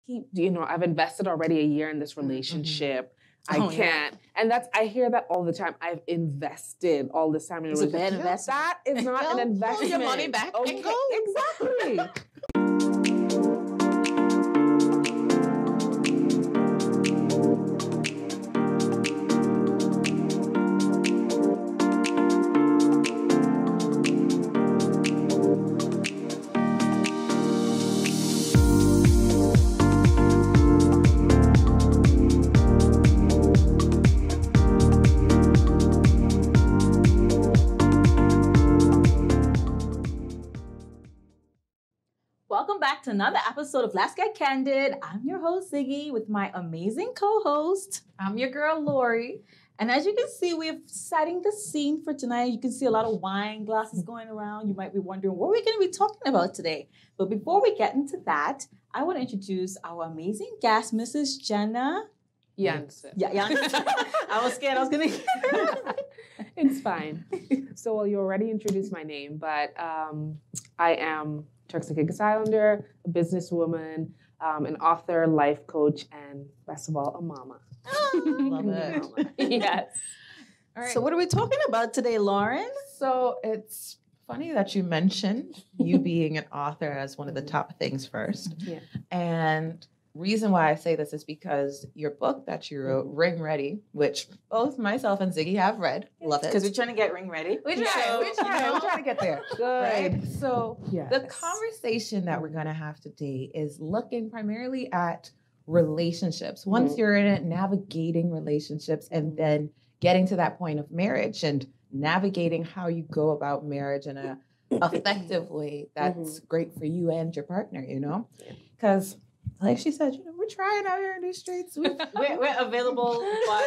I've invested already a year in this relationship. I can't. And I hear that all the time. I've invested all this time in a relationship. Bad investment. That is not an investment. Pull your money back and go. Exactly. Welcome back to another episode of Let's Get Candid. I'm your host, Ziggy, with my amazing co-host. I'm your girl, Lori. And as you can see, we're setting the scene for tonight. You can see a lot of wine glasses going around. You might be wondering what we're going to be talking about today. But before we get into that, I want to introduce our amazing guest, Mrs. Jena Janse. Janse. I was scared I was going to... It's fine. So, you already introduced my name, but I am Turks and Caicos Islander, a businesswoman, an author, life coach, and best of all, a mama. Love it. Yes. All right. So what are we talking about today, Loren? So it's funny that you mentioned you being an author as one of the top things first. Yeah. And reason why I say this is because your book that you wrote, Ring Ready, which both myself and Ziggy have read. Love it. Because we're trying to get ring ready. We try to get there. Good. Right? So Yes. the conversation that we're going to have today is looking primarily at relationships. Once you're in it, navigating relationships, and then getting to that point of marriage and navigating how you go about marriage in a effective way that's great for you and your partner, Because like she said, we're trying out here in these streets. We're available, but,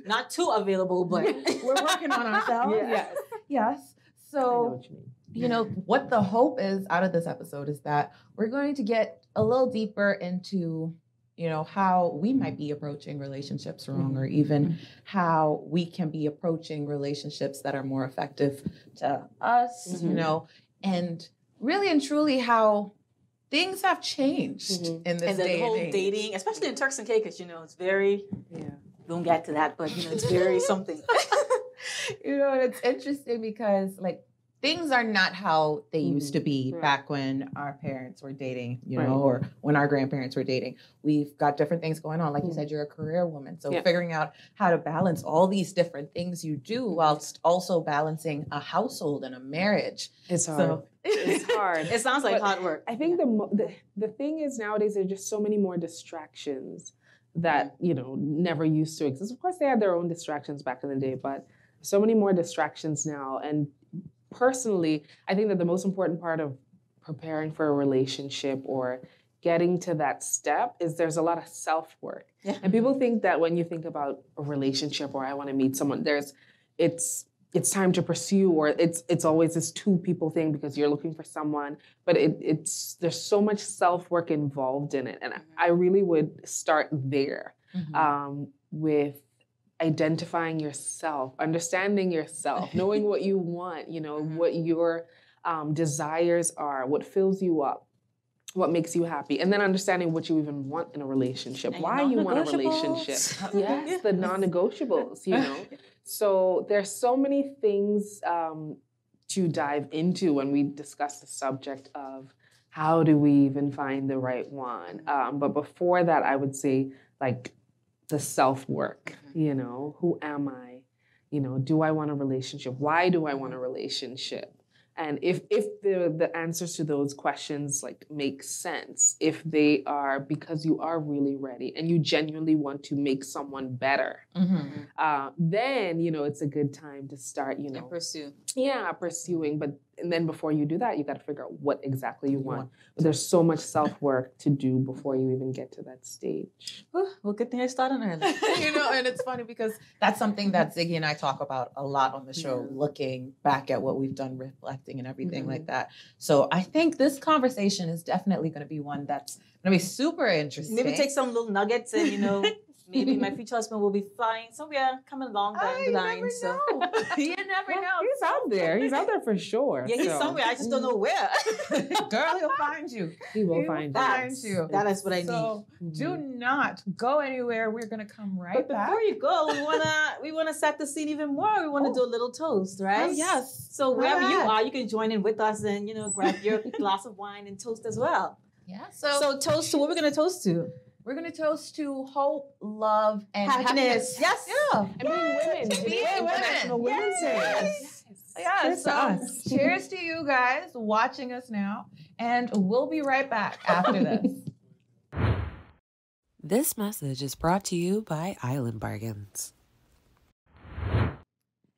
not too available, but We're working on ourselves. Yes. I know So, what you mean. what the hope is out of this episode is that we're going to get a little deeper into, how we might be approaching relationships wrong, or even how we can be approaching relationships that are more effective to us, and really and truly how things have changed in this and the day whole and age. dating, especially in Turks and Caicos, it's very, Yeah. we don't get to that, but, it's very something. And it's interesting because things are not how they used to be back when our parents were dating, or when our grandparents were dating. We've got different things going on. Like you said, you're a career woman. So figuring out how to balance all these different things you do whilst also balancing a household and a marriage. It's hard. So It's hard. It sounds like hard work. I think the thing is nowadays there are just so many more distractions that, never used to exist. Of course, they had their own distractions back in the day, but so many more distractions now. And personally, I think that the most important part of preparing for a relationship or getting to that step is there's a lot of self-work. Yeah. And people think that when you think about a relationship or I want to meet someone, it's time to pursue, or it's always this two people thing because you're looking for someone, but there's so much self-work involved in it. And I really would start there with identifying yourself, understanding yourself, knowing what you want, what your desires are, what fills you up, what makes you happy, and then understanding what you even want in a relationship, and why you want a relationship. Yes, the non-negotiables, So there's so many things to dive into when we discuss the subject of how do we even find the right one. But before that, I would say the self-work, who am I? Do I want a relationship? Why do I want a relationship? And if the answers to those questions make sense, if they are because you are really ready and you genuinely want to make someone better, then it's a good time to start, And pursue. Yeah, pursuing. And then before you do that, you got to figure out what exactly you want. But there's so much self-work to do before you even get to that stage. Well, good thing I started early. And it's funny because that's something that Ziggy and I talk about a lot on the show, looking back at what we've done, reflecting and everything like that. So I think this conversation is definitely going to be one that's going to be super interesting. Maybe take some little nuggets and, maybe my future husband will be flying somewhere coming along down the line. You never know. He's out there. He's out there for sure. Yeah, he's somewhere. I just don't know where. Girl, he'll find you. He will find you. That is what I So do not go anywhere. We're gonna come right but back. before you go, we wanna set the scene even more. We wanna do a little toast, right? Yes. So wherever you are, you can join in with us and grab your glass of wine and toast as well. Yeah. So toast to what we're gonna toast to. We're going to toast to hope, love, and happiness. Yes. Yeah. And being women. Being International women. Women's Day. Yes. Yeah. Cheers to us. Cheers to you guys watching us now. And we'll be right back after this. This message is brought to you by Island Bargains.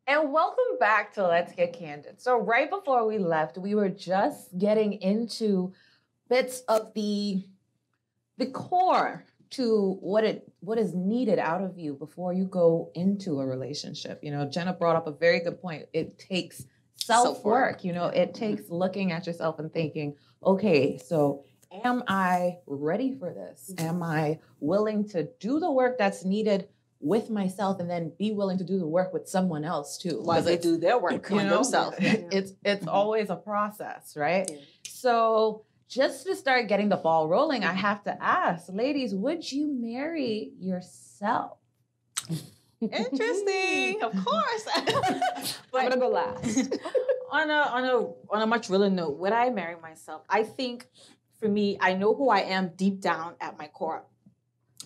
And welcome back to Let's Get Candid. So right before we left, we were just getting into bits of the core to what is needed out of you before you go into a relationship. Jenna brought up a very good point. It takes self-work. It takes looking at yourself and thinking, okay, so am I ready for this? Am I willing to do the work that's needed with myself and then be willing to do the work with someone else too? While they do their work on themselves. It's always a process, right? Yeah. So just to start getting the ball rolling, I have to ask, ladies, would you marry yourself? Interesting, of course. But I'm gonna go last. on a much realer note, would I marry myself? I think for me, I know who I am deep down at my core,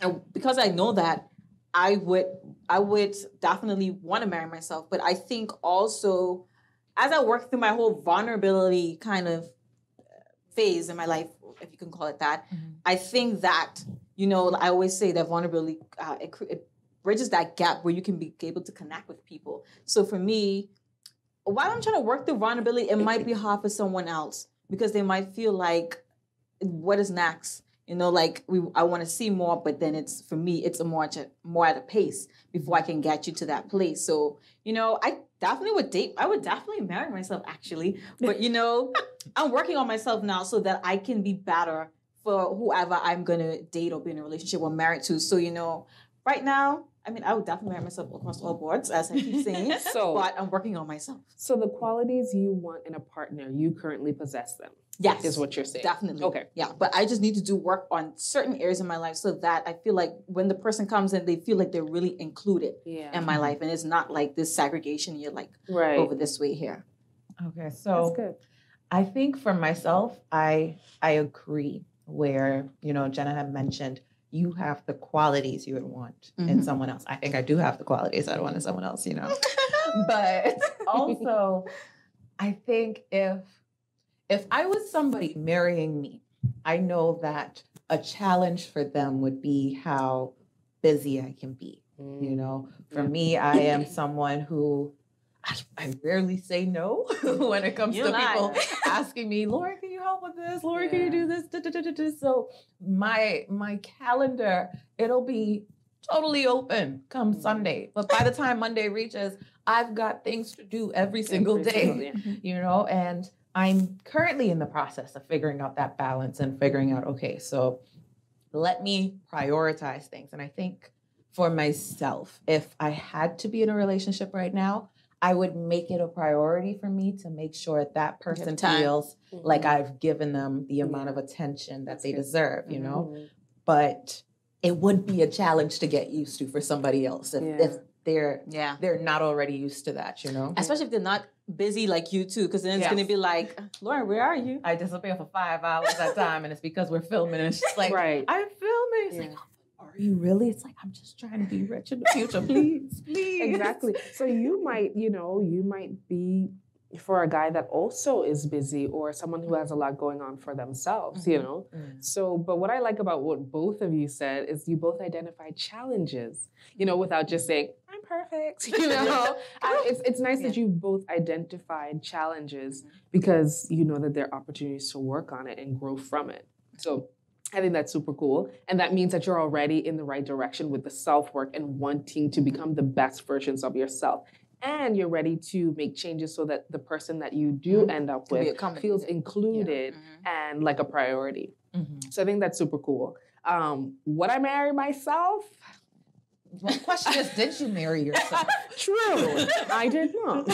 and because I know that, I would definitely want to marry myself. But I think also, as I work through my whole vulnerability kind of phase in my life, if you can call it that, I think that, I always say that vulnerability, it bridges that gap where you can be able to connect with people. So for me, while I'm trying to work through vulnerability, it might be hard for someone else because they might feel like, what is next? I want to see more, but then for me, it's more at a pace before I can get you to that place. So, I would definitely marry myself actually, but I'm working on myself now so that I can be better for whoever I'm going to date or be in a relationship or married to. So, right now, I would definitely marry myself across all boards, as I keep saying, but I'm working on myself. So the qualities you want in a partner, you currently possess them. Yes. Is what you're saying. Definitely. Okay. Yeah. But I just need to do work on certain areas in my life so that I feel like when the person comes in, they feel like they're really included in my life. And it's not like this segregation, you're like over this way here. Okay. So that's good. I think for myself, I agree where, Jenna had mentioned you have the qualities you would want in someone else. I think I do have the qualities I'd want in someone else, But also, I think if I was somebody marrying me, I know that a challenge for them would be how busy I can be. For me, I am someone who I rarely say no when it comes to people asking me, Loren, can you help with this? Loren, can you do this? So my calendar, it'll be totally open come Sunday. But by the time Monday reaches, I've got things to do every single day, and I'm currently in the process of figuring out that balance and figuring out, okay, so let me prioritize things. And I think for myself, if I had to be in a relationship right now, I would make it a priority for me to make sure that person feels like I've given them the amount of attention that they deserve, But it would be a challenge to get used to for somebody else if they're not already used to that, Especially if they're not busy like you too, because then it's going to be like, Loren, where are you? I disappear for 5 hours at a time, and it's because we're filming, and it's just like, I'm filming. It's like, are you really? It's like, I'm just trying to be rich in the future, please. Exactly. So you might be for a guy that also is busy or someone who has a lot going on for themselves, So, but what I like about what both of you said is you both identified challenges, without just saying, I'm perfect, It's nice that you both identified challenges because you know that there are opportunities to work on it and grow from it. So I think that's super cool. And that means that you're already in the right direction with the self-work and wanting to become the best versions of yourself. And you're ready to make changes so that the person that you do end up with feels included and like a priority. So I think that's super cool. Would I marry myself? the question is, did you marry yourself? True. I did not.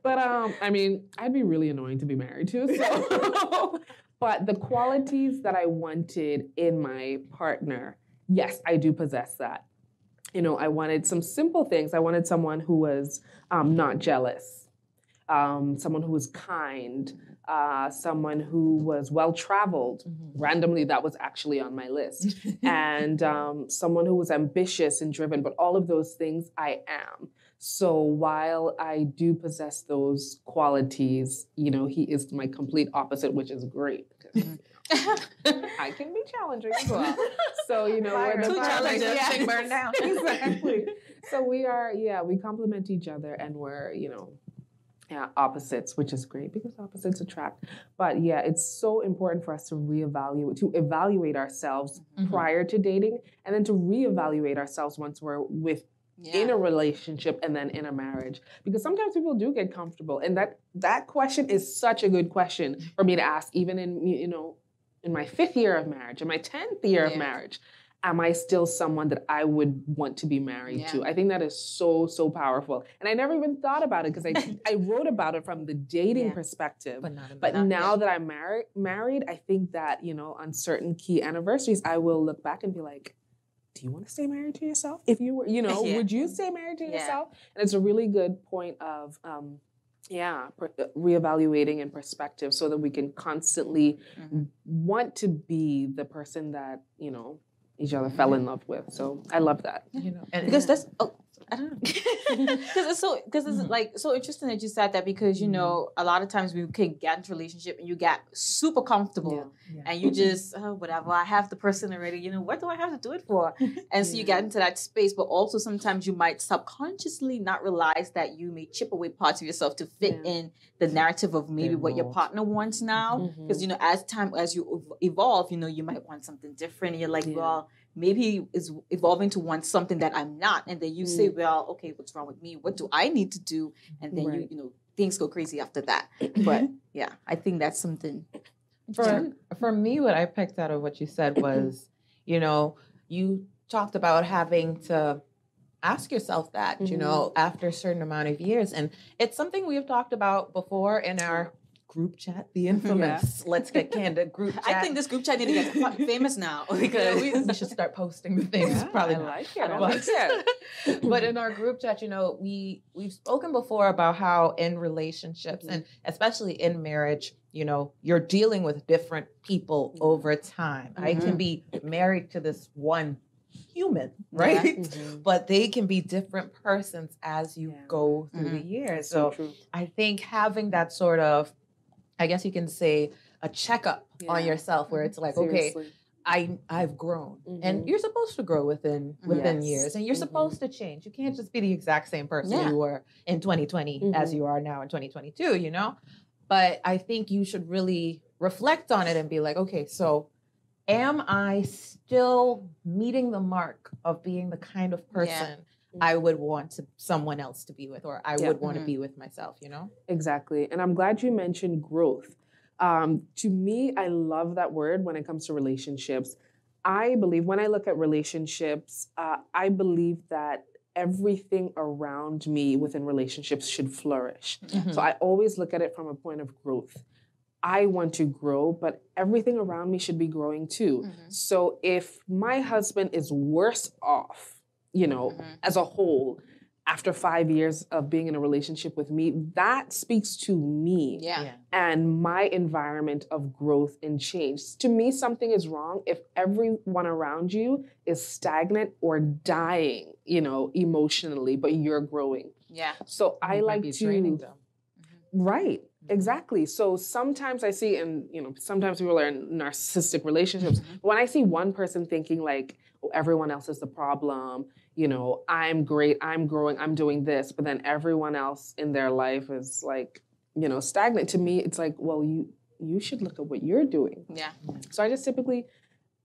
But I mean, I'd be really annoying to be married to. So. But the qualities that I wanted in my partner, yes, I do possess that. You know, I wanted some simple things. I wanted someone who was not jealous, someone who was kind, someone who was well-traveled. Randomly, that was actually on my list. And someone who was ambitious and driven, but all of those things I am. So while I do possess those qualities, you know, he is my complete opposite, which is great. I can be challenging as well. So, you know, we're the challenging burn down. Exactly. So we complement each other, and we're, you know, opposites, which is great because opposites attract. But yeah, it's so important for us to evaluate ourselves prior to dating, and then to reevaluate ourselves once we're in a relationship and then in a marriage. Because sometimes people do get comfortable, and that question is such a good question for me to ask, even in, you know, in my 5th year of marriage, in my 10th year of marriage. Am I still someone that I would want to be married to? I think that is so, so powerful. And I never even thought about it because I wrote about it from the dating perspective. But now that I'm married, I think that, you know, on certain key anniversaries, I will look back and be like, do you want to stay married to yourself? If you were, you know, would you stay married to yourself? And it's a really good point of, reevaluating in perspective so that we can constantly want to be the person that, you know, each other fell in love with. So I love that. You know, and because that's I don't know, because it's like so interesting that you said that, because you know a lot of times we can get into a relationship and you get super comfortable and you just whatever, I have the person already, you know, what do I have to do it for? And so you get into that space, but also sometimes you might subconsciously not realize that you may chip away parts of yourself to fit in the narrative of maybe what your partner wants now, because you know as you evolve, you know, you might want something different, and you're like, well, maybe he is evolving to want something that I'm not. And then you say, well, okay, what's wrong with me? What do I need to do? And then you know, things go crazy after that. But yeah, I think that's something. For me, what I picked out of what you said was, you know, you talked about having to ask yourself that, you know, after a certain amount of years. And it's something we've talked about before in our group chat, the infamous Let's Get Candid group chat. I think this group chat need to get famous now, because we should start posting the things. Probably not. Like it. I like it. But in our group chat, you know, we've spoken before about how in relationships and especially in marriage, you know, you're dealing with different people over time. I can be married to this one human, right? But they can be different persons as you go through the years. So I think having that sort of, I guess you can say, a checkup on yourself where it's like, okay, I've grown. And you're supposed to grow within years, and you're supposed to change. You can't just be the exact same person you were in 2020 as you are now in 2022, you know? But I think you should really reflect on it and be like, okay, so am I still meeting the mark of being the kind of person I would want someone else to be with, or I would want to be with myself, you know? Exactly. And I'm glad you mentioned growth. To me, I love that word when it comes to relationships. I believe when I look at relationships, I believe that everything around me within relationships should flourish. So I always look at it from a point of growth. I want to grow, but everything around me should be growing too. So if my husband is worse off, you know, as a whole, after 5 years of being in a relationship with me, that speaks to me and my environment of growth and change. To me, something is wrong if everyone around you is stagnant or dying, you know, emotionally, but you're growing. So I like to draining them. Right. Exactly. So sometimes I see, and you know, sometimes people are in narcissistic relationships. When I see one person thinking like, oh, everyone else is the problem, you know, I'm great, I'm growing, I'm doing this, but then everyone else in their life is like, you know, stagnant. To me, it's like, well, you should look at what you're doing. So I just typically,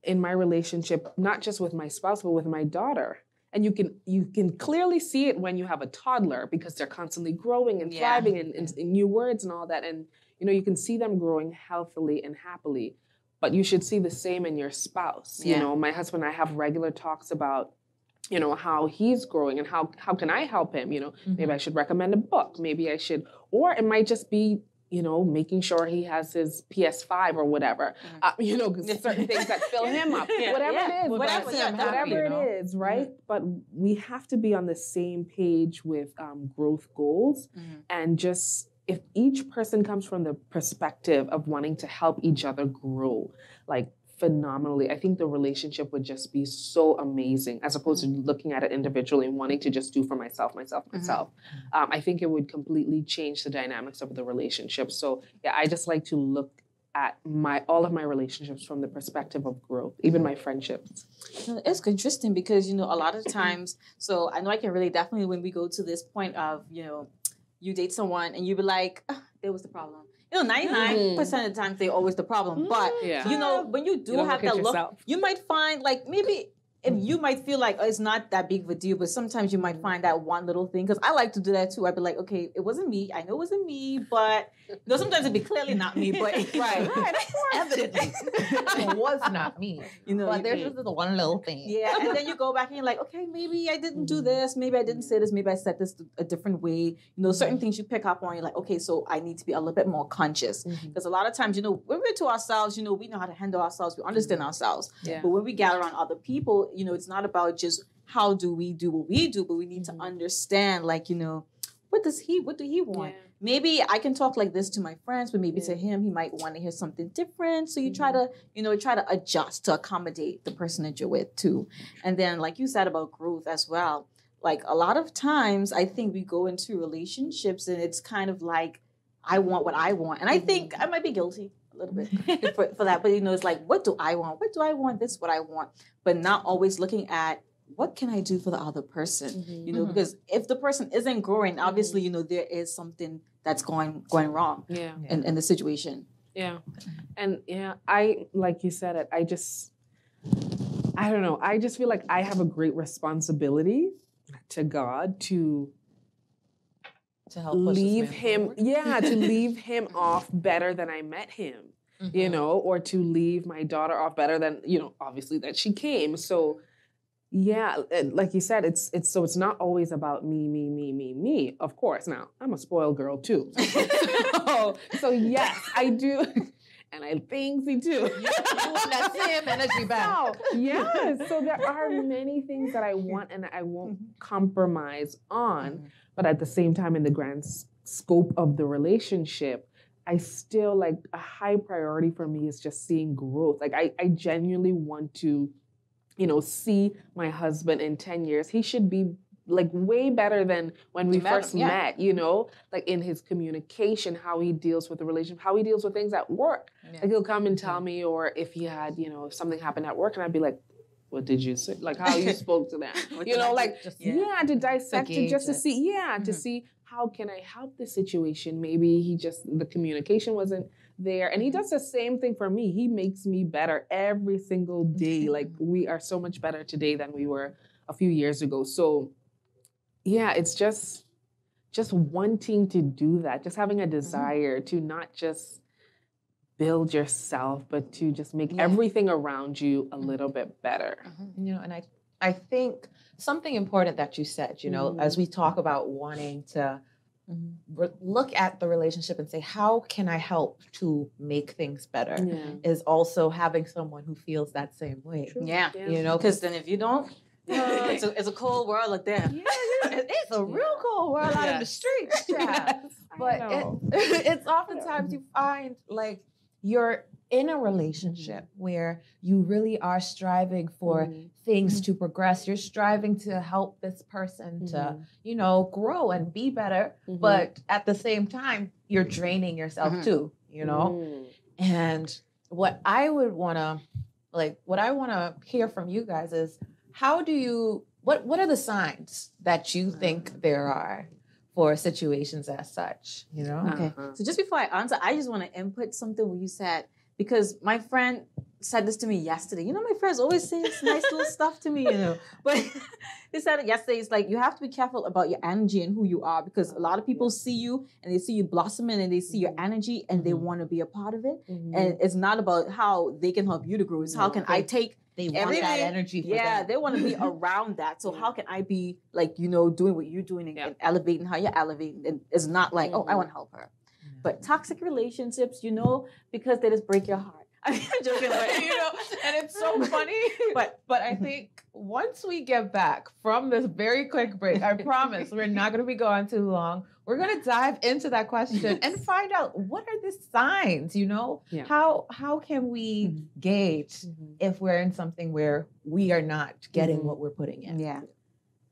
in my relationship, not just with my spouse, but with my daughter. And you can clearly see it when you have a toddler, because they're constantly growing and thriving and new words and all that. And, you know, you can see them growing healthily and happily. But you should see the same in your spouse. You know, my husband and I have regular talks about how he's growing and how can I help him? Maybe I should recommend a book. Maybe I should, or it might just be, making sure he has his PS5 or whatever. Certain things that fill him up. Whatever it is, right? But we have to be on the same page with growth goals and just, if each person comes from the perspective of wanting to help each other grow, like phenomenally, I think the relationship would just be so amazing as opposed to looking at it individually and wanting to just do for myself. I think it would completely change the dynamics of the relationship. So yeah, I just like to look at all of my relationships from the perspective of growth, even my friendships. It's interesting because, a lot of times, so I know I can really definitely, when we go to this point of, you date someone and you be like, there was the problem. 99% of the time they're always the problem. But, when you do have that look, you might find maybe and you might feel like it's not that big of a deal, but sometimes you might find that one little thing. Because I like to do that too. I'd be like, okay, it wasn't me. I know it wasn't me, but sometimes it'd be clearly not me. But right, evidently, it was not me. But there's just this one little thing. Yeah, and then you go back and you're like, okay, maybe I didn't do this. Maybe I didn't say this. Maybe I said this a different way. Certain things you pick up on. You're like, okay, so I need to be a little bit more conscious. Because a lot of times, when we're to ourselves, we know how to handle ourselves. We understand ourselves. Yeah. But when we gather around other people, it's not about just how do we do what we do, but we need to understand, what do he want? Yeah. Maybe I can talk like this to my friends, but maybe to him, he might want to hear something different. So you try to adjust to accommodate the person that you're with too. And then, like you said about growth as well, like a lot of times I think we go into relationships and it's kind of like, I want what I want. And I think I might be guilty a little bit for that. But, it's like, what do I want? What do I want? This is what I want. But not always looking at what can I do for the other person? Because if the person isn't growing, obviously, there is something that's going wrong in the situation. Yeah. And I, like you said it, I don't know. I just feel like I have a great responsibility to God to help leave him, to leave him off better than I met him, or to leave my daughter off better than, obviously that she came. So yeah, like you said, it's not always about me. Of course. Now, I'm a spoiled girl too. so yes, I do. And I think he too. That same energy back. Yes. So there are many things that I want and I won't compromise on. But at the same time, in the grand scope of the relationship, I still, like, a high priority for me is just seeing growth. Like, I genuinely want to, see my husband in 10 years. He should be, like, way better than when we first met, like in his communication, how he deals with the relationship, how he deals with things at work. Yeah. Like, he'll come and tell me, or if he had, if something happened at work, and I'd be like, what did you say? Like, how you spoke to them, to dissect it, just to see, to see how can I help the situation. Maybe the communication wasn't there. And he does the same thing for me. He makes me better every single day. Like, we are so much better today than we were a few years ago. So yeah, it's just wanting to do that, just having a desire to not just build yourself, but to just make everything around you a little bit better. And I think something important that you said, as we talk about wanting to look at the relationship and say, how can I help to make things better, is also having someone who feels that same way. True. Yeah. Because then if you don't, it's a cold world out there. It's a real cold world out in the streets. But it's oftentimes you find, like, you're in a relationship where you really are striving for things to progress. You're striving to help this person to, grow and be better. But at the same time, you're draining yourself too, And what I want to hear from you guys is, how do you, what are the signs that you think there are for situations as such, Okay. So just before I answer, I just want to input something where you said, because my friend said this to me yesterday. My friends always say this nice little stuff to me, But they said it yesterday. It's like, you have to be careful about your energy and who you are, because a lot of people see you and they see you blossoming and they see your energy and they want to be a part of it. And it's not about how they can help you to grow. It's how can I take They want that energy for them. They want to be around that. So how can I be like, doing what you're doing and elevating how you're elevating? And it's not like, oh, I want to help her. But toxic relationships, because they just break your heart. I'm joking, but and it's so funny. But I think once we get back from this very quick break, I promise we're not going to be gone too long. We're going to dive into that question and find out what are the signs, How can we gauge if we're in something where we are not getting what we're putting in? Yeah.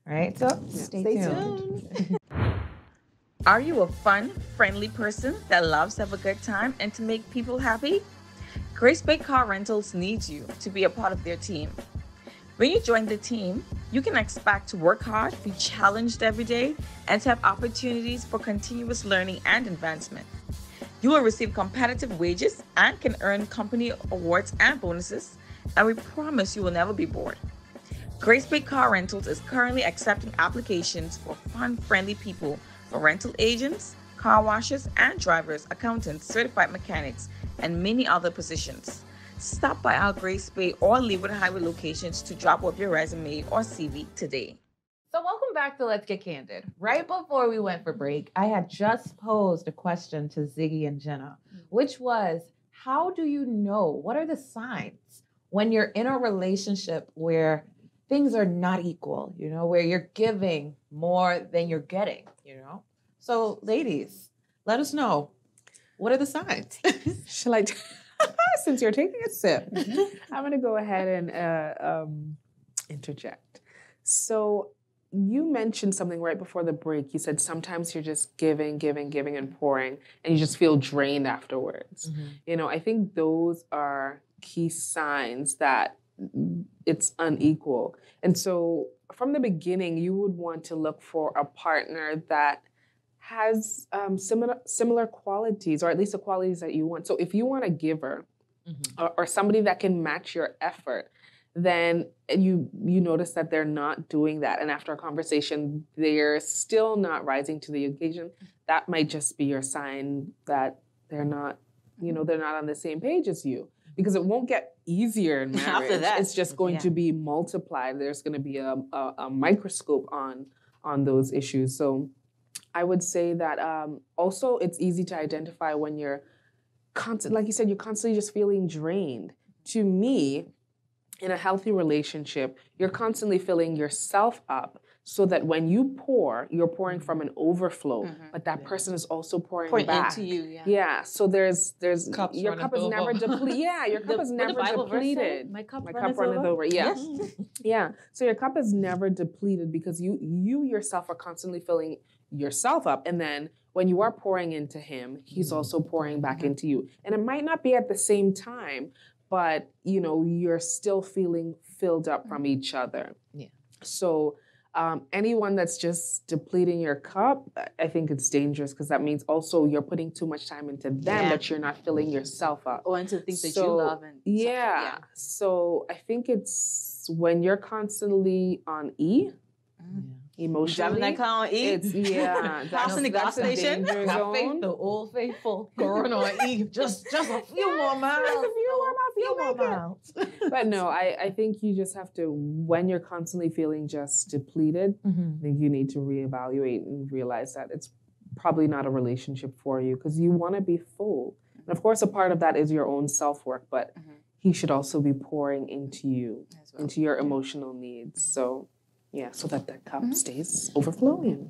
Right? So stay tuned. Are you a fun, friendly person that loves to have a good time and to make people happy? Grace Bay Car Rentals needs you to be a part of their team. When you join the team, you can expect to work hard, be challenged every day, and to have opportunities for continuous learning and advancement. You will receive competitive wages and can earn company awards and bonuses, and we promise you will never be bored. Grace Bay Car Rentals is currently accepting applications for fun, friendly people for rental agents, car washers and drivers, accountants, certified mechanics, and many other positions. Stop by our Grace Bay or Leeward Highway locations to drop off your resume or CV today. So welcome back to Let's Get Candid. Right before we went for break, I had just posed a question to Ziggy and Jena, which was, how do you know? What are the signs when you're in a relationship where things are not equal, where you're giving more than you're getting, So ladies, let us know. What are the signs? Shall I, since you're taking a sip, I'm going to go ahead and interject. So you mentioned something right before the break. You said sometimes you're just giving and pouring, and you just feel drained afterwards. I think those are key signs that it's unequal. And so from the beginning, you would want to look for a partner that has similar qualities, or at least the qualities that you want. So if you want a giver or somebody that can match your effort, then you notice that they're not doing that. And after a conversation, they're still not rising to the occasion. That might just be your sign that they're not on the same page as you. Because it won't get easier in marriage. After that, it's just going to be multiplied. There's going to be a microscope on those issues. So I would say that also it's easy to identify when you're like you said, you're constantly just feeling drained. To me, in a healthy relationship, you're constantly filling yourself up so that when you pour, you're pouring from an overflow, but that person is also pouring back into you. Yeah. So there's Cups your cup is over. never depleted. Yeah, your cup is never depleted. My cup runneth over. Yeah. Yeah. So your cup is never depleted because you yourself are constantly filling yourself up. And then when you are pouring into him, he's also pouring back into you. And it might not be at the same time, but you're still feeling filled up from each other. Yeah. So anyone that's just depleting your cup, I think it's dangerous because that means also you're putting too much time into them, but you're not filling yourself up. Or into things that you love. So I think it's when you're constantly on E, emotionally. Driving that car on E. It's House in the gas station. Danger zone. The old faithful Corona on E. Just a few more miles. But no, I think you just have to, when you're constantly feeling just depleted, I think you need to reevaluate and realize that it's probably not a relationship for you because you want to be full. And of course, a part of that is your own self-work, but he should also be pouring into you, into your emotional needs. So, so that cup stays overflowing.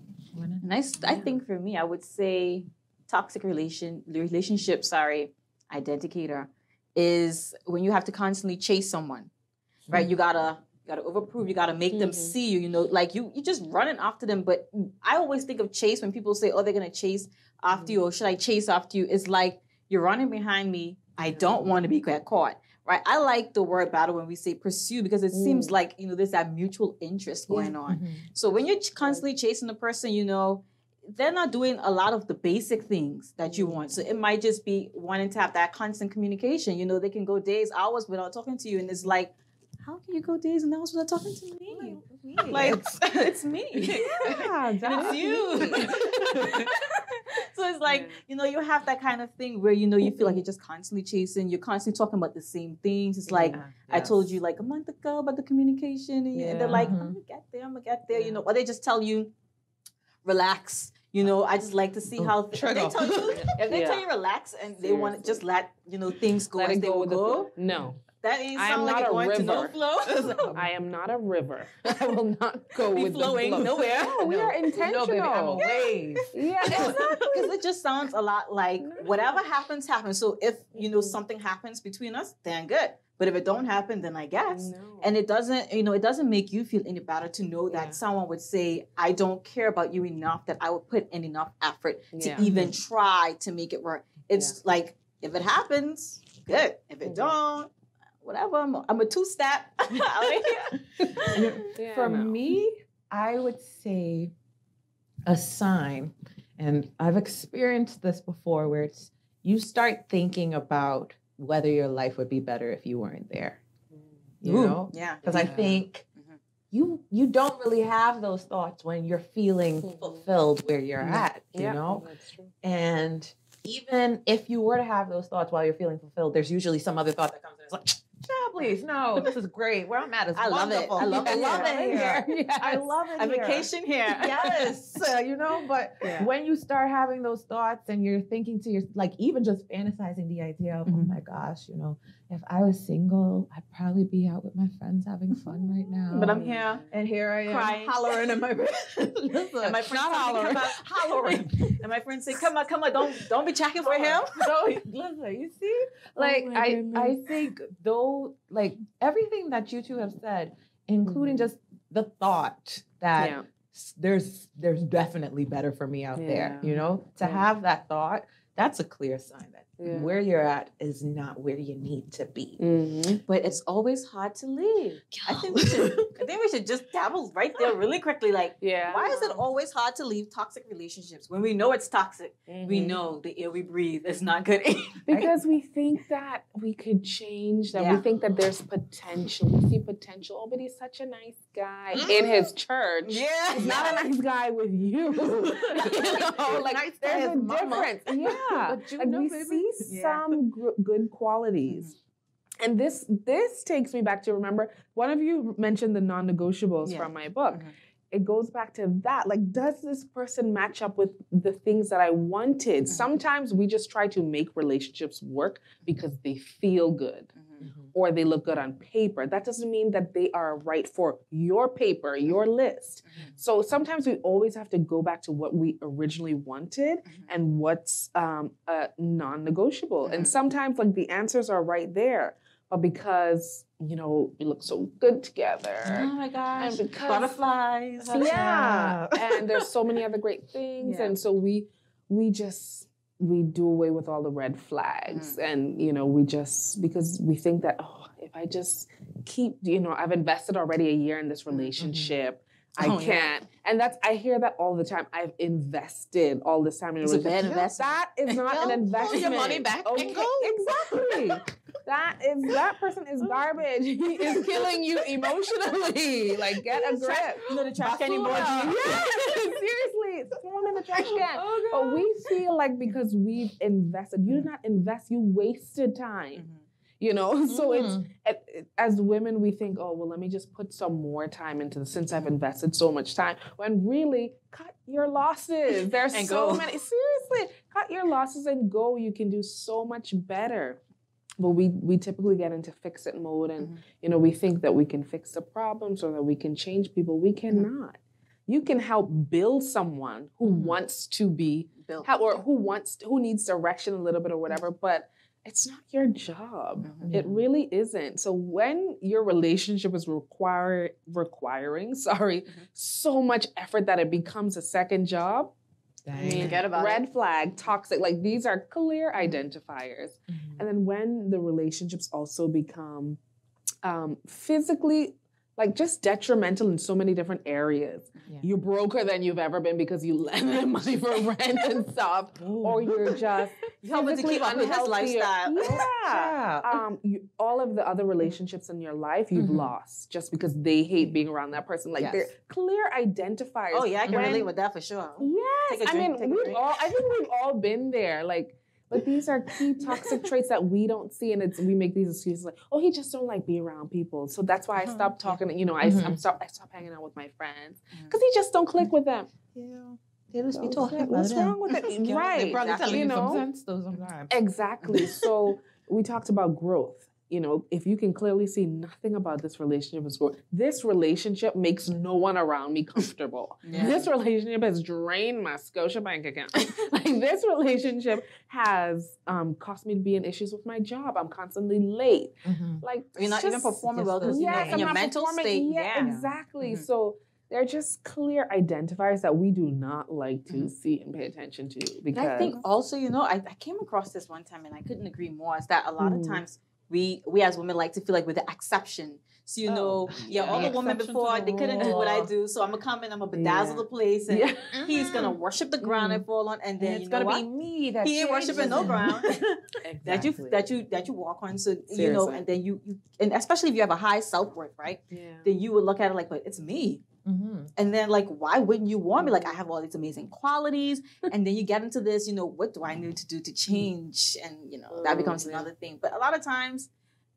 Nice. I think for me, I would say toxic relationship, identicator is when you have to constantly chase someone, right? You gotta overprove. You gotta make them see you. Like you just running after them. But I always think of chase when people say, "Oh, they're gonna chase after you," or "Should I chase after you?" It's like you're running behind me. I don't want to be caught. Right? I like the word battle when we say pursue because it seems like there's that mutual interest going on. So when you're constantly chasing the person, they're not doing a lot of the basic things that you want. So it might just be wanting to have that constant communication. They can go days, hours without talking to you. And it's like, how can you go days and hours without talking to me? Like, it's me. Yeah, and it's you. So it's like, you have that kind of thing where, you feel like you're just constantly chasing, you're constantly talking about the same things. It's like, I told you like a month ago about the communication, and they're like, I'm gonna get there, or they just tell you, relax. I just like to see how if they tell you relax and they want to just let things go as they will go. No. That ain't sound like going to no flow. I am not a river. I will not go with flowing the flow. nowhere. No, we are intentional. No, baby, I'm a wave. Yeah, exactly. Because it just sounds a lot like whatever happens, happens. So if something happens between us, then good. But if it don't happen, then I guess. No. And it doesn't make you feel any better to know that someone would say, I don't care about you enough that I would put in enough effort to even try to make it work. It's like, if it happens, good. If it don't, whatever. I'm a two-step out of here. For me, I would say a sign, and I've experienced this before, where it's you start thinking about whether your life would be better if you weren't there. You know? Yeah. Because I think you don't really have those thoughts when you're feeling fulfilled where you're at, you know? That's true. And even if you were to have those thoughts while you're feeling fulfilled, there's usually some other thought that comes in. It's like, please, no, this is great. Where I'm at is wonderful. I love it here. Yes. I love it here. I vacation here. Yes. But when you start having those thoughts and you're thinking to yourself, like even just fantasizing the idea of, oh my gosh, if I was single, I'd probably be out with my friends having fun right now. But I'm here. And here I am crying, hollering at my and my friends hollering. And my friends say, come on, don't be checking for him. So listen, you see? Like I think though, like everything that you two have said, including just the thought that there's definitely better for me out there, to have that thought, that's a clear sign that where you're at is not where you need to be. But it's always hard to leave. I think we should just dabble right there really quickly. Like, why is it always hard to leave toxic relationships when we know it's toxic? We know the air we breathe is not good. Because we think that we could change, that we think that there's potential. We see potential. Oh, but he's such a nice guy in his church. Yeah. He's not a nice guy with you. Like nice there's a difference. Yeah. But we see some good qualities. And this takes me back to, remember, one of you mentioned the non-negotiables from my book. It goes back to that. Like, does this person match up with the things that I wanted? Sometimes we just try to make relationships work because they feel good or they look good on paper. That doesn't mean that they are right for your paper, your list. So sometimes we always have to go back to what we originally wanted and what's non-negotiable. And sometimes like the answers are right there, but because we look so good together. Oh my gosh. And because, butterflies. Yeah. And there's so many other great things. And so we do away with all the red flags. And, because we think that, if I just keep, I've invested already a year in this relationship. I can't. And I hear that all the time. I've invested all this time in a relationship. Bad investment. That is not an investment. Pull your money back and go. Exactly. That person is garbage. He is killing you emotionally. Like, get a grip. The trash can emoji. Yes, seriously. Throw them in the trash can. But we feel like because we've invested, you did not invest, you wasted time. So it's, as women, we think, oh, well, let me just put some more time into this since I've invested so much time. When really, cut your losses. There's so many. Seriously, cut your losses and go. You can do so much better. But we typically get into fix-it mode and, we think that we can fix the problems or that we can change people. We cannot. You can help build someone who wants to be built or who needs direction a little bit or whatever, but it's not your job. It really isn't. So when your relationship is requiring so much effort that it becomes a second job, forget about red flag, toxic, like these are clear identifiers. And then when the relationships also become physically like just detrimental in so many different areas. Yeah. You're broker than you've ever been because you lend them money for rent and stuff, or you're just helping to keep up with his lifestyle. Yeah. All of the other relationships in your life you've lost just because they hate being around that person. Like they're clear identifiers. Oh yeah, I can relate with that for sure. Yes, I think we've all been there. Like. But these are key toxic traits that we don't see, and we make these excuses like, "Oh, he just don't like being around people, so that's why I stopped talking." You know, I stop hanging out with my friends because he just don't click with them. Yeah, they just be talking about what's wrong with it, right? They probably telling you some know, sense though sometimes. Exactly. So we talked about growth. You know, if you can clearly see nothing about this relationship is growth, this relationship makes no one around me comfortable. Yeah. This relationship has drained my Scotia bank account. Like this relationship has caused me to be in issues with my job. I'm constantly late. Like you're not even performing well because in your mental state. Yeah, exactly. So they're just clear identifiers that we do not like to see and pay attention to. Because and I think also, you know, I came across this one time and I couldn't agree more. Is that a lot of times we as women like to feel like we're the exception. So, you know, all the women before, they couldn't do what I do. So I'm going to come in, I'm going to bedazzle the place. And he's going to worship the ground I fall on. And then it's going to be me that he ain't worshiping no ground that you walk on. So, you know, and then you and especially if you have a high self-worth, right? Yeah. Then you would look at it like, but it's me. And then like, why wouldn't you want me? Like, I have all these amazing qualities. And then you get into this, you know, what do I need to do to change? And, you know, that becomes another thing. But a lot of times,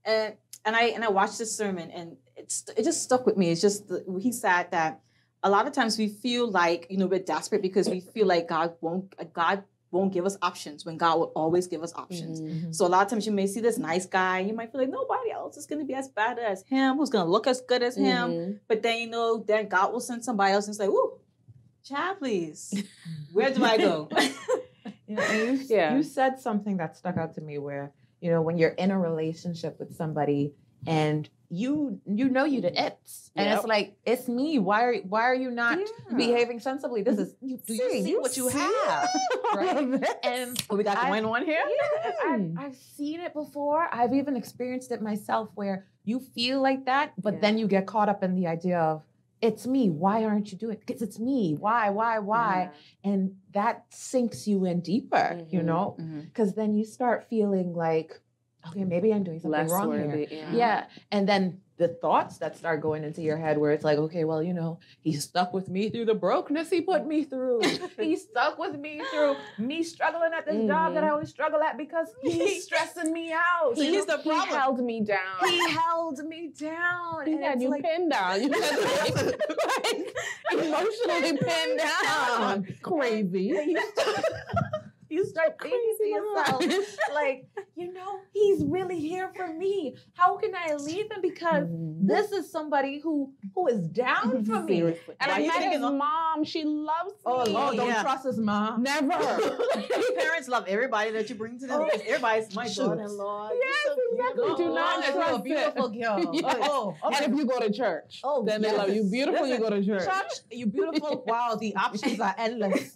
and I watched this sermon and it just stuck with me. It's just, he said that a lot of times we feel like, you know, we're desperate because we feel like God won't give us options when God will always give us options. So a lot of times you may see this nice guy, you might feel like nobody else is going to be as bad as him, who's going to look as good as him. But then, you know, then God will send somebody else and say, "Woo, child, please, where do I go?" You said something that stuck out to me where, you know, when you're in a relationship with somebody and you know you the it's and it's like, it's me. Why are you not behaving sensibly? This is you see what you have, right? And we got going on here. I've seen it before. I've even experienced it myself where you feel like that, but then you get caught up in the idea of it's me. Why aren't you doing it? Because it's me. Why? Yeah. And that sinks you in deeper, you know, because then you start feeling like, okay, maybe I'm doing something wrong here. Yeah. And then the thoughts that start going into your head where it's like, okay, well, you know, he stuck with me through the brokenness he put me through. He stuck with me through me struggling at this job that I always struggle at because he's stressing me out. He's the problem. He held me down. He held me down. He had you pinned down. You had emotionally pinned down. Crazy. You start thinking to yourself, like, you know, he's really here for me. How can I leave him? Because this is somebody who is down for me. And I met his mom. She loves me. Oh, Lord, don't trust his mom. Never. Parents love everybody that you bring to them. Because everybody's my daughter-in-law. Yes, exactly. Do not trust a beautiful girl. And if you go to church, then they love you. Beautiful, you go to church. You beautiful. Wow, the options are endless.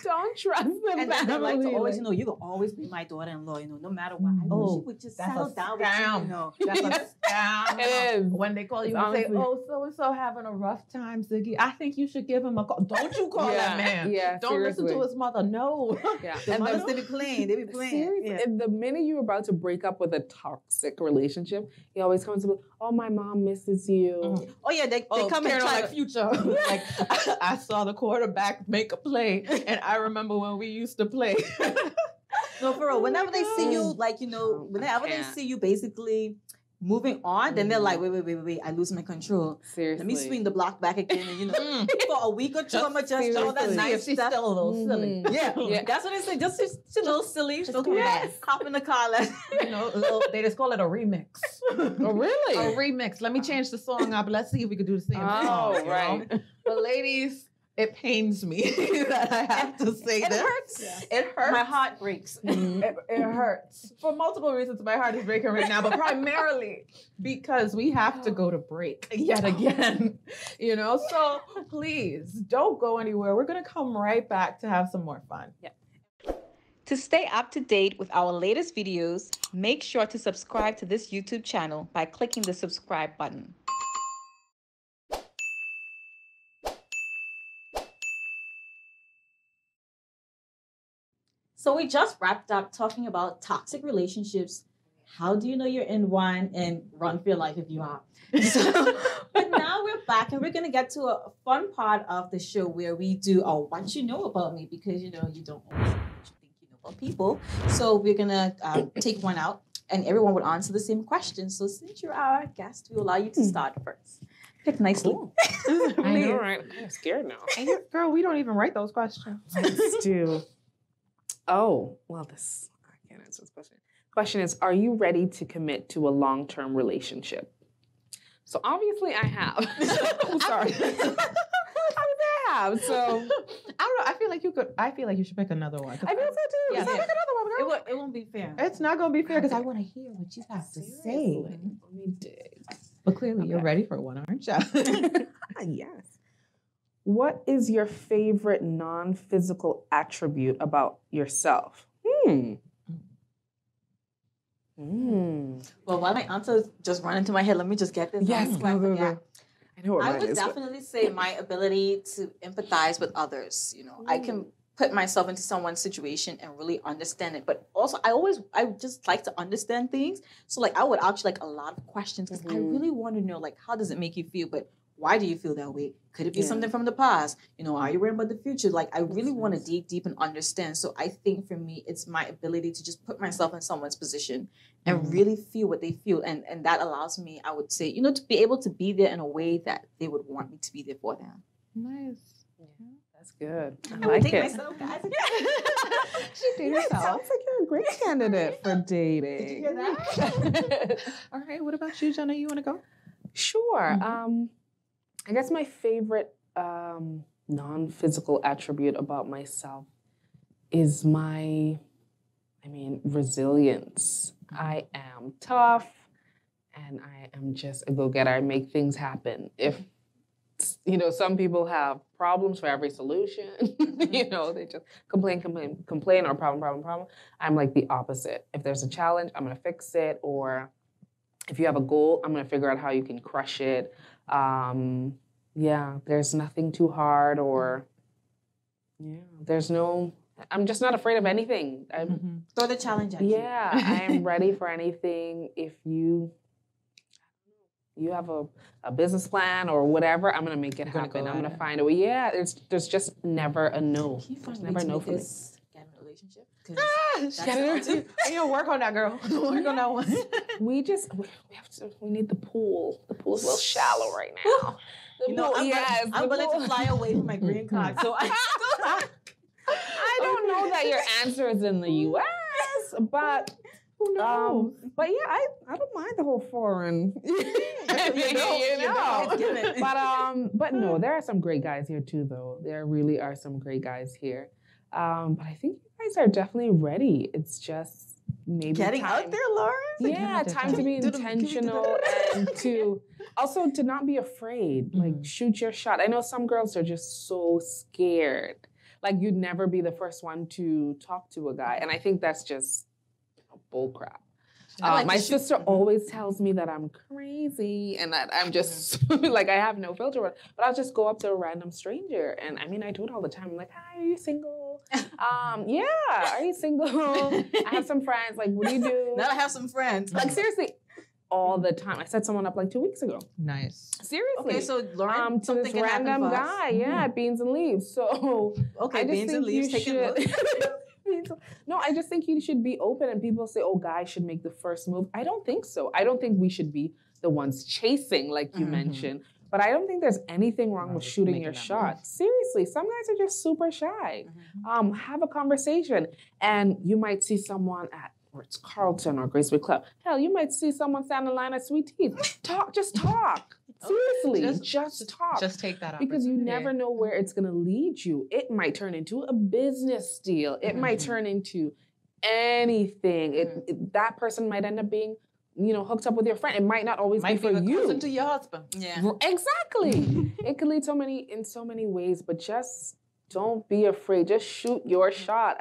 Don't trust them. And I like to always, you know, you will always be my daughter-in-law, you know, no matter what. I wish you would just settle down with you, you know. That's a scam. It is. When they call you and say, oh, so-and-so having a rough time, Ziggy, I think you should give him a call. Don't you call that man. Yeah, don't listen to his mother. No. Yeah. The mothers, they be playing. Yeah. The minute you're about to break up with a toxic relationship, he always comes to, oh, my mom misses you. Oh, yeah, they come and try like future. Like, I saw the quarterback make a play, and I remember when we used to play. No, for real. Whenever they see you, like, you know, whenever they see you basically moving on, then they're like, wait, I lose my control. Seriously. Let me swing the block back again. And, you know, for a week or two, I'm going to just all that nice she's stuff. Still a little silly. Yeah. That's what they say. Just a little silly. Just hop in the car. You know, they just call it a remix. Oh, really? A remix. Let me change the song up. Let's see if we can do the same song. Oh, right. But ladies, it pains me that I have to say this. It hurts. Yeah. It hurts. My heart breaks. It hurts. For multiple reasons, my heart is breaking right now, but primarily because we have to go to break yet again. You know, so please don't go anywhere. We're going to come right back to have some more fun. Yeah. To stay up to date with our latest videos, make sure to subscribe to this YouTube channel by clicking the subscribe button. So we just wrapped up talking about toxic relationships. How do you know you're in one, and run for your life if you are? So, but now we're back and we're going to get to a fun part of the show where we do a what you know about me, because you don't always know what you think you know about people. So we're going to take one out and everyone would answer the same question. So since you're our guest, we will allow you to start first. Pick nicely. Cool. I know, right? I'm kind of scared now. Girl, we don't even write those questions. Let's do. Oh, well, I can't answer this question. Question is, are you ready to commit to a long-term relationship? So obviously I have. I'm sorry. I have. So I don't know. I feel like you should pick another one. I feel so too. Yeah, So pick another one, girl. It won't be fair. It's not gonna be fair because I want to hear what you have to say. Let me dig. But clearly you're ready for one, aren't you? Yes. What is your favorite non-physical attribute about yourself? Well, while my answers just run into my head, let me just get this. Yes, go. I know what I mine would is, definitely say my ability to empathize with others. You know, I can put myself into someone's situation and really understand it. But also, I just like to understand things. So, like, I would ask like a lot of questions because I really want to know, like, how does it make you feel? But why do you feel that way? Could it be something from the past? You know, are you worried about the future? Like, I really want to dig deep and understand. So I think for me, it's my ability to just put myself in someone's position and really feel what they feel. And that allows me, I would say, you know, to be able to be there in a way that they would want me to be there for them. Nice. Yeah, that's good. I would like date it. myself, guys. She did herself. Sounds like you're a great candidate for dating. Did you hear that? All right. What about you, Jenna? You want to go? Sure. I guess my favorite non-physical attribute about myself is resilience. I am tough and I am just a go-getter. I make things happen. If, you know, some people have problems for every solution, you know, they just complain, or problem. I'm like the opposite. If there's a challenge, I'm going to fix it. Or if you have a goal, I'm going to figure out how you can crush it. There's nothing too hard, or I'm just not afraid of anything. Throw the challenge at you. Yeah, I am ready for anything. If you have a business plan or whatever, I'm gonna make it happen. I'm gonna find a way. Yeah, there's just never a no. There's never a no for me. Get in a relationship. You know, work on that, girl. Work on that one. We need the pool. The pool's a little shallow right now. I'm willing to fly away from my green card. So I don't know that your answer is in the U.S., but who knows? But yeah, I don't mind the whole foreign. you know. But no, there are some great guys here too, though. There really are some great guys here. But I think you guys are definitely ready. It's just maybe getting out there, Loren. Yeah, time to be intentional and to not be afraid. Like, shoot your shot. I know some girls are just so scared. Like, you'd never be the first one to talk to a guy. And I think that's just bull crap. My sister always tells me that I'm crazy and that I'm just like, I have no filter. But I'll just go up to a random stranger. And I mean, I do it all the time. I'm like, hi, are you single? Are you single? I have some friends. Like, what do you do? Now I have some friends. Like, seriously, all the time. I set someone up like 2 weeks ago. Nice. Seriously. Okay, so Loren, to this random guy, at Beans and Leaves. So okay, Beans and Leaves, take a look. No, I just think you should be open, and people say, oh, guys should make the first move. I don't think so. I don't think we should be the ones chasing, like you mentioned. But I don't think there's anything wrong with shooting your shot. Seriously, some guys are just super shy. Have a conversation, and you might see someone at Ritz-Carlton or Graceway Club. Hell, you might see someone stand in line at Sweet Teeth. Just talk. Seriously, just talk. Just take that because you never know where it's going to lead you. It might turn into a business deal. It might turn into anything. That person might end up being, hooked up with your friend. It might not always be for you. Cousin to your husband. Yeah, exactly. It could lead in so many ways. But just don't be afraid. Just shoot your shot.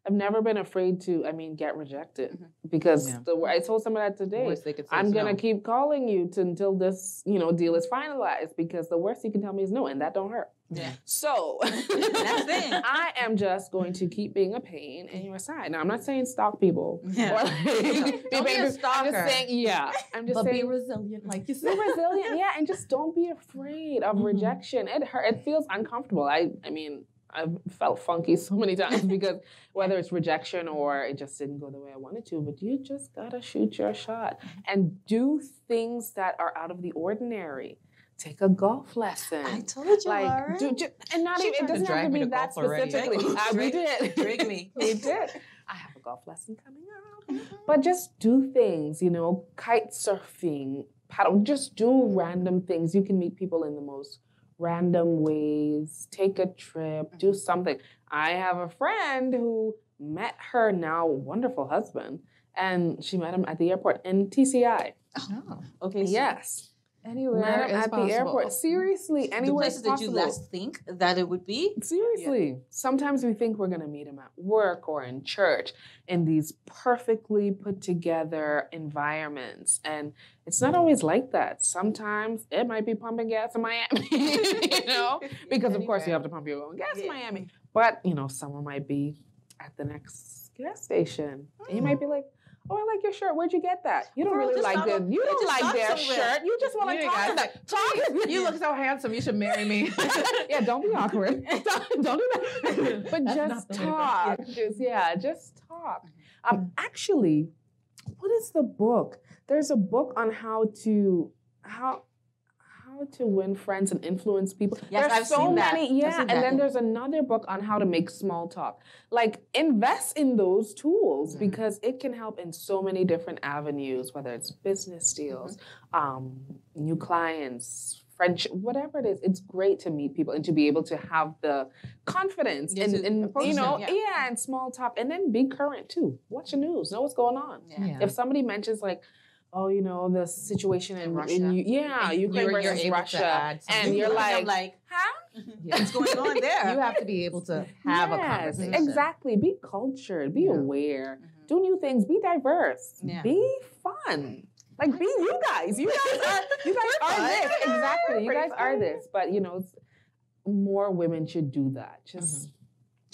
I've never been afraid to, get rejected because I told someone that today. I'm gonna keep calling you until this, deal is finalized because the worst you can tell me is no, and that don't hurt. Yeah. So I am just going to keep being a pain in your side. Now I'm not saying stalk people. Yeah. Don't be a stalker. I'm just saying, but be resilient, like you said. Be resilient, and just don't be afraid of rejection. It feels uncomfortable. I've felt funky so many times because whether it's rejection or it just didn't go the way I wanted to, but you just gotta shoot your shot and do things that are out of the ordinary. Take a golf lesson. I told you, Loren. And not even, it doesn't have to be that specifically. We did. Drag me. We did. I have a golf lesson coming up. But just do things, kite surfing, paddle, just do random things. You can meet people in the most random ways, take a trip, do something. I have a friend who met her now wonderful husband, and she met him at the airport in TCI. Oh, okay. Yes. Anywhere at possible. The airport. Seriously, anywhere. The places that you less think that it would be. Seriously. Yeah. Sometimes we think we're going to meet him at work or in church in these perfectly put together environments. And it's not always like that. Sometimes it might be pumping gas in Miami, because of course you have to pump your own gas in Miami. But, someone might be at the next gas station. And you might be like, oh, I like your shirt. Where'd you get that? You don't really like them. You don't like their shirt. You just want to talk to them. Talk. You look so handsome. You should marry me. Yeah, don't be awkward. Don't do that. But just talk. Just talk. Actually, what is the book? There's a book on how to win friends and influence people. Yes, There's I've so seen that. many. Yeah, and then there's another book on how to make small talk. Like, invest in those tools because it can help in so many different avenues, whether it's business deals, new clients, friendship, whatever it is. It's great to meet people and to be able to have the confidence and small talk, and then be current too. Watch the news, know what's going on. Yeah. If somebody mentions like, the situation in Russia. Ukraine versus Russia. And you're like, huh? What's going on there? You have to be able to have a conversation. Exactly. Be cultured. Be aware. Do new things. Be diverse. Yeah. Be fun. Like, be you guys. You guys are this. Exactly. You guys are this. But, more women should do that. Just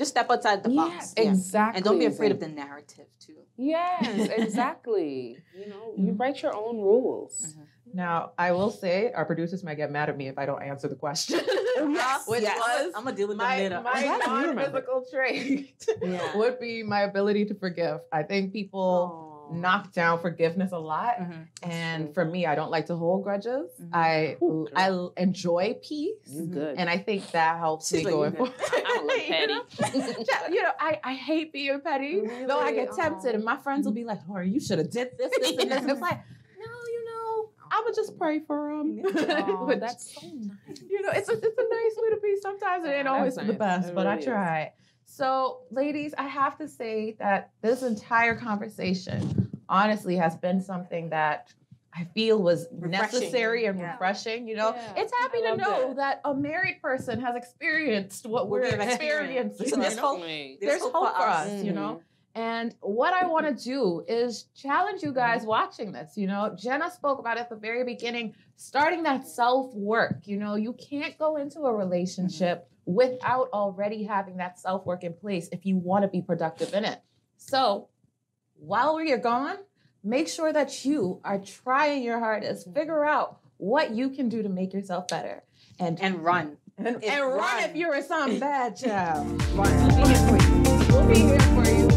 step outside the box. Exactly. And don't be afraid of the narrative, too. Yes, exactly. You write your own rules. Now, I will say, our producers might get mad at me if I don't answer the question. Which was, I'm going to deal with them later. My non-physical trait would be my ability to forgive. I think people knock down forgiveness a lot. And for me, I don't like to hold grudges. I enjoy peace. Good. And I think that helps me going forward. I don't like petty. I hate being petty. Really? Though I get tempted, and my friends will be like, Loren, you should have did this, and this. And it's like, no, I would just pray for them. But that's so nice. It's a nice way to be sometimes. It ain't always for the best, but I try. So, ladies, I have to say that this entire conversation honestly has been something that I feel was necessary and refreshing. It's happy to know that a married person has experienced what we're experiencing. So there's hope. There's hope for us, And what I want to do is challenge you guys watching this. Jena spoke about it at the very beginning, starting that self-work. You can't go into a relationship without already having that self-work in place if you want to be productive in it. So while we're gone, make sure that you are trying your hardest. Figure out what you can do to make yourself better. And run. And run if you're a some bad child. Run. We'll be here for you.